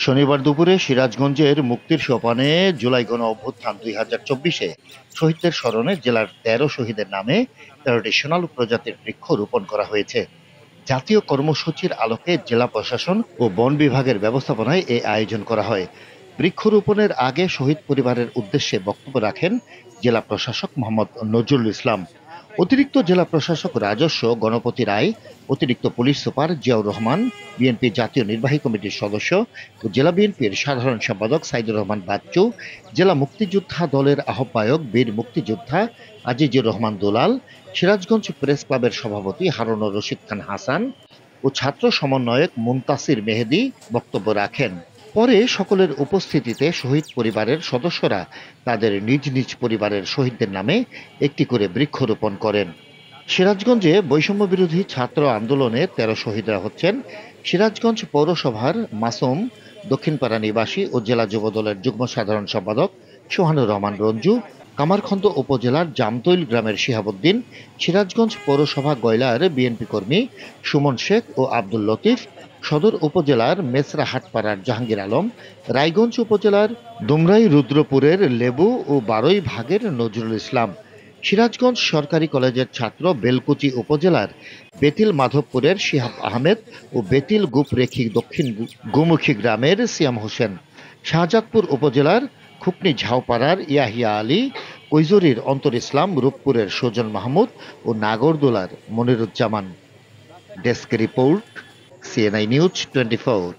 শনিবার দুপুরে সিরাজগঞ্জের মুক্তির সোপানে জুলাই গণ অভ্যুত্থান 2024-এ শহীদদের স্মরণে জেলার 13 শহীদের নামে 13টি সোনালু প্রজাতির বৃক্ষ রোপণ করা হয়েছে। জাতীয় কর্মসূচির আলোকে জেলা প্রশাসন ও বন বিভাগের ব্যবস্থাপনায় এ আয়োজন করা হয়। বৃক্ষরোপণের আগে শহীদ পরিবারের উদ্দেশ্যে বক্তব্য রাখেন জেলা প্রশাসক মোহাম্মদ নজরুল ইসলাম। অতিরিক্ত জেলা প্রশাসক রাজস্ব গণপতি রায়, অতিরিক্ত police super Ziaur Rahman, BNP জাতীয় নির্বাহী কমিটির সদস্য ও জেলা বিএনপির সাধারণ সম্পাদক সাইদুর রহমান বাচ্চু, জেলা মুক্তিযোদ্ধা দলের আহ্বায়ক বীর মুক্তিযোদ্ধা আজিজুর রহমান দুলাল, সিরাজগঞ্জ প্রেস ক্লাবের সভাপতি হারুনুর রশিদ খান হাসান ও ছাত্র সমন্বয়ক মুনতাসির মেহেদী বক্তব্য রাখেন। পরে সকলের উপস্থিতিতে শহীদ পরিবারের সদস্যরা তাদের নিজ নিজ পরিবারের শহীদদের নামে একটি করে বৃক্ষরোপণ করেন। সিরাজগঞ্জে বৈষম্য বিরোধী ছাত্র আন্দোলনে 13 শহীদরা হচ্ছেন সিরাজগঞ্জ পৌরসভার মাসুম, দক্ষিণপাড়া নিবাসী ও জেলা যুবদলের যুগ্ম সাধারণ সম্পাদক সোহানুর রহমান রঞ্জু, কামারখন্দ উপজেলার জামতৈল গ্রামের শিহাবুদ্দিন, সিরাজগঞ্জ পৌরসভা গয়লার বিএনপি কর্মী সুমন শেখ ও আব্দুল লতিফ, সদর উপজেলার মেসরাহাটপাড়ার জাহাঙ্গীর আলম, রায়গঞ্জ উপজেলার দুমরাই রুদ্রপুরের লেবু ও বারোই ভাগের নজরুল ইসলাম, সিরাজগঞ্জ সরকারি কলেজের ছাত্র বেলকুচি উপজেলার বেতিল মাধবপুরের শিহাব আহমেদ ও বেতিল গুপরেখি দক্ষিণ গোমুখী গ্রামের সিয়াম হোসেন, শাহজাদপুর উপজেলার খুকনি ঝাউপাড়ার ইয়াহিয়া আলী, কৈজুরীর অন্তর ইসলাম, রূপপুরের সুজন মাহমুদ ও নাগরদোলার Moniruzzaman. Desk report, CNI news 24।